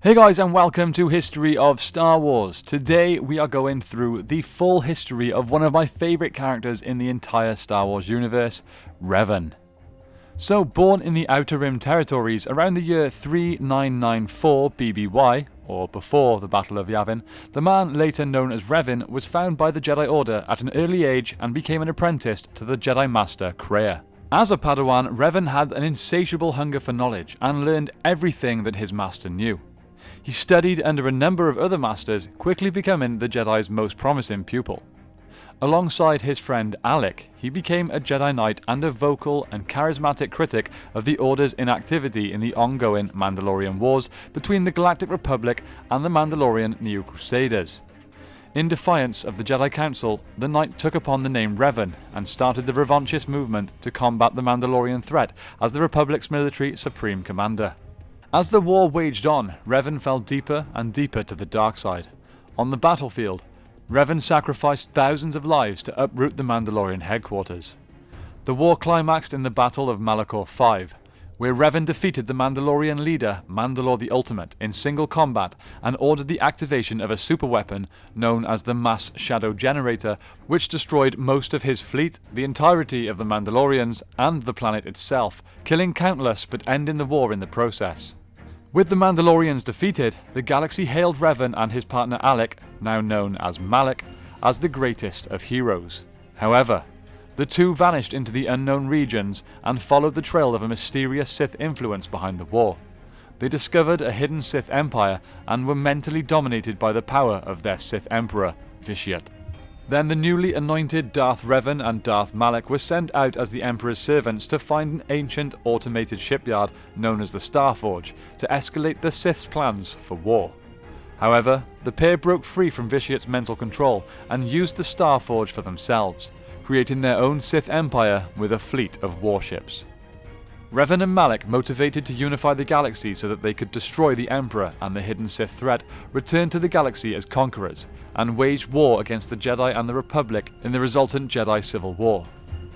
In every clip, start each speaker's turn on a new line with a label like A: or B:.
A: Hey guys, and welcome to History of Star Wars. Today we are going through the full history of one of my favourite characters in the entire Star Wars universe, Revan. So, born in the Outer Rim territories around the year 3994 BBY, or before the Battle of Yavin, the man later known as Revan was found by the Jedi Order at an early age and became an apprentice to the Jedi Master Kreia. As a Padawan, Revan had an insatiable hunger for knowledge and learned everything that his master knew. He studied under a number of other masters, quickly becoming the Jedi's most promising pupil. Alongside his friend Alec, he became a Jedi Knight and a vocal and charismatic critic of the Order's inactivity in the ongoing Mandalorian Wars between the Galactic Republic and the Mandalorian Neo Crusaders. In defiance of the Jedi Council, the Knight took upon the name Revan and started the revanchist movement to combat the Mandalorian threat as the Republic's military supreme commander. As the war waged on, Revan fell deeper and deeper to the dark side. On the battlefield, Revan sacrificed thousands of lives to uproot the Mandalorian headquarters. The war climaxed in the Battle of Malachor V, where Revan defeated the Mandalorian leader, Mandalore the Ultimate, in single combat and ordered the activation of a superweapon known as the Mass Shadow Generator, which destroyed most of his fleet, the entirety of the Mandalorians, and the planet itself, killing countless but ending the war in the process. With the Mandalorians defeated, the galaxy hailed Revan and his partner Alec, now known as Malak, as the greatest of heroes. However, the two vanished into the unknown regions and followed the trail of a mysterious Sith influence behind the war. They discovered a hidden Sith empire and were mentally dominated by the power of their Sith Emperor, Vitiate. Then the newly anointed Darth Revan and Darth Malak were sent out as the Emperor's servants to find an ancient automated shipyard known as the Starforge to escalate the Sith's plans for war. However, the pair broke free from Vitiate's mental control and used the Starforge for themselves, creating their own Sith empire with a fleet of warships. Revan and Malak, motivated to unify the galaxy so that they could destroy the Emperor and the hidden Sith threat, returned to the galaxy as conquerors, and waged war against the Jedi and the Republic in the resultant Jedi Civil War.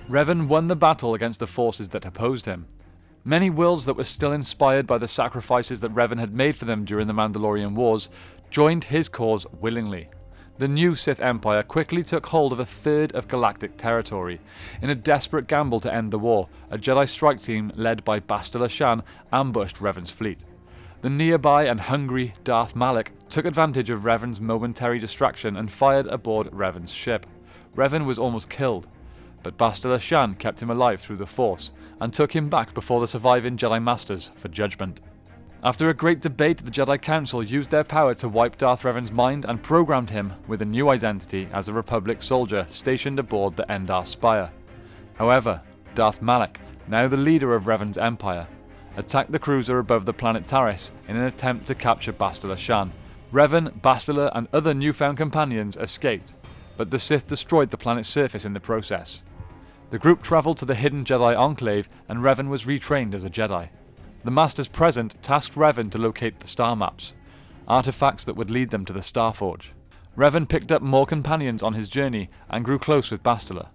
A: Revan won the battle against the forces that opposed him. Many worlds that were still inspired by the sacrifices that Revan had made for them during the Mandalorian Wars joined his cause willingly. The new Sith Empire quickly took hold of a third of galactic territory. In a desperate gamble to end the war, a Jedi strike team led by Bastila Shan ambushed Revan's fleet. The nearby and hungry Darth Malak took advantage of Revan's momentary distraction and fired aboard Revan's ship. Revan was almost killed, but Bastila Shan kept him alive through the Force and took him back before the surviving Jedi Masters for judgment. After a great debate, the Jedi Council used their power to wipe Darth Revan's mind and programmed him with a new identity as a Republic soldier stationed aboard the Endar Spire. However, Darth Malak, now the leader of Revan's empire, attacked the cruiser above the planet Taris in an attempt to capture Bastila Shan. Revan, Bastila, and other newfound companions escaped, but the Sith destroyed the planet's surface in the process. The group travelled to the hidden Jedi Enclave, and Revan was retrained as a Jedi. The Masters present tasked Revan to locate the star maps, artifacts that would lead them to the Starforge. Revan picked up more companions on his journey and grew close with Bastila,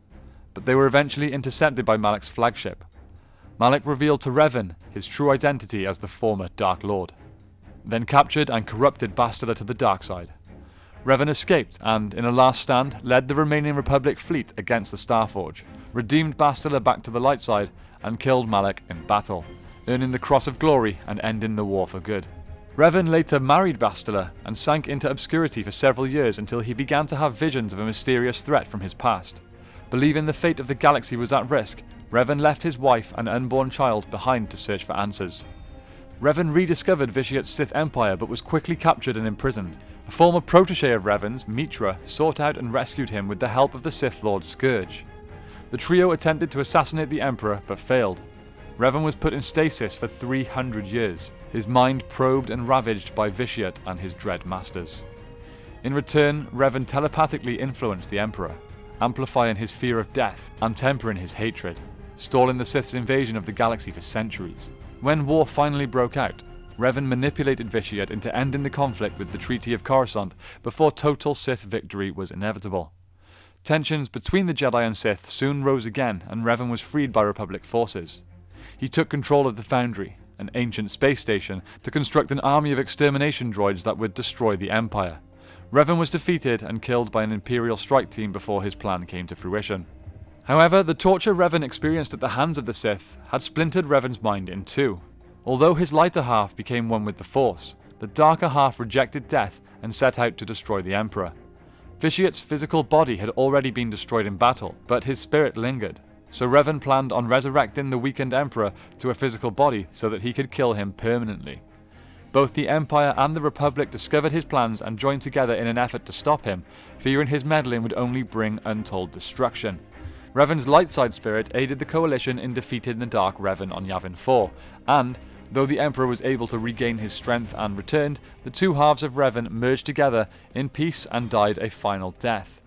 A: but they were eventually intercepted by Malak's flagship. Malak revealed to Revan his true identity as the former Dark Lord, then captured and corrupted Bastila to the dark side. Revan escaped and, in a last stand, led the remaining Republic fleet against the Starforge, redeemed Bastila back to the light side, and killed Malak in battle, earning the Cross of Glory and ending the war for good. Revan later married Bastila and sank into obscurity for several years until he began to have visions of a mysterious threat from his past. Believing the fate of the galaxy was at risk, Revan left his wife and unborn child behind to search for answers. Revan rediscovered Vitiate's Sith Empire but was quickly captured and imprisoned. A former protege of Revan's, Mitra, sought out and rescued him with the help of the Sith Lord Scourge. The trio attempted to assassinate the Emperor but failed. Revan was put in stasis for 300 years, his mind probed and ravaged by Vitiate and his dread masters. In return, Revan telepathically influenced the Emperor, amplifying his fear of death and tempering his hatred, stalling the Sith's invasion of the galaxy for centuries. When war finally broke out, Revan manipulated Vitiate into ending the conflict with the Treaty of Coruscant before total Sith victory was inevitable. Tensions between the Jedi and Sith soon rose again, and Revan was freed by Republic forces. He took control of the Foundry, an ancient space station, to construct an army of extermination droids that would destroy the Empire. Revan was defeated and killed by an Imperial strike team before his plan came to fruition. However, the torture Revan experienced at the hands of the Sith had splintered Revan's mind in two. Although his lighter half became one with the Force, the darker half rejected death and set out to destroy the Emperor. Vitiate's physical body had already been destroyed in battle, but his spirit lingered, so Revan planned on resurrecting the weakened Emperor to a physical body so that he could kill him permanently. Both the Empire and the Republic discovered his plans and joined together in an effort to stop him, fearing his meddling would only bring untold destruction. Revan's light side spirit aided the Coalition in defeating the Dark Revan on Yavin 4, and, though the Emperor was able to regain his strength and returned, the two halves of Revan merged together in peace and died a final death.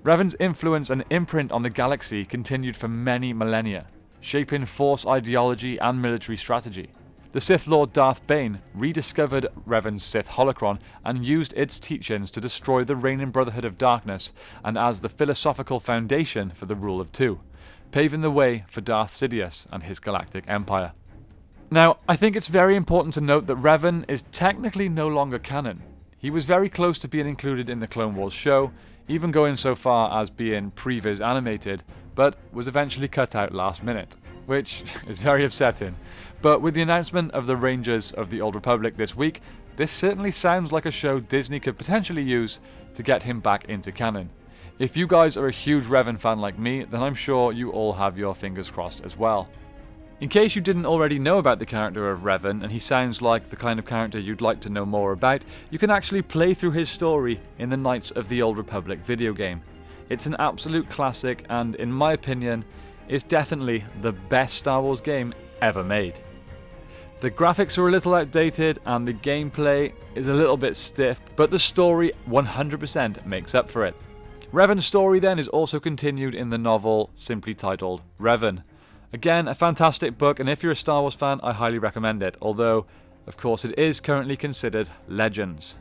A: Revan's influence and imprint on the galaxy continued for many millennia, shaping Force ideology and military strategy. The Sith Lord Darth Bane rediscovered Revan's Sith holocron and used its teachings to destroy the reigning Brotherhood of Darkness and as the philosophical foundation for the Rule of Two, paving the way for Darth Sidious and his galactic empire. Now, I think it's very important to note that Revan is technically no longer canon. He was very close to being included in the Clone Wars show, even going so far as being previs animated, but was eventually cut out last minute, which is very upsetting. But with the announcement of the Rangers of the Old Republic this week, this certainly sounds like a show Disney could potentially use to get him back into canon. If you guys are a huge Revan fan like me, then I'm sure you all have your fingers crossed as well. In case you didn't already know about the character of Revan, and he sounds like the kind of character you'd like to know more about, you can actually play through his story in the Knights of the Old Republic video game. It's an absolute classic and, in my opinion, is definitely the best Star Wars game ever made. The graphics are a little outdated and the gameplay is a little bit stiff, but the story 100% makes up for it. Revan's story then is also continued in the novel simply titled Revan. Again, a fantastic book, and if you're a Star Wars fan, I highly recommend it, although, of course, it is currently considered Legends.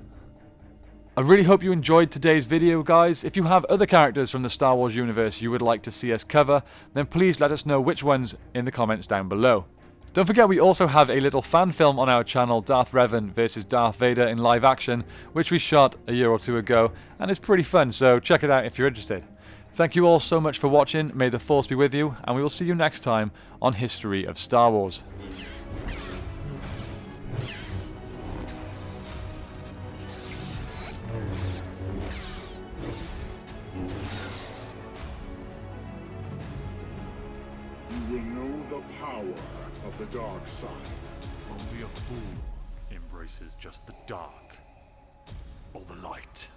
A: I really hope you enjoyed today's video, guys. If you have other characters from the Star Wars universe you would like to see us cover, then please let us know which ones in the comments down below. Don't forget we also have a little fan film on our channel, Darth Revan vs Darth Vader in live action, which we shot a year or two ago, and it's pretty fun, so check it out if you're interested. Thank you all so much for watching, may the Force be with you, and we will see you next time on History of Star Wars.
B: You will know the power of the dark side.
C: Only a fool embraces just the dark or the light.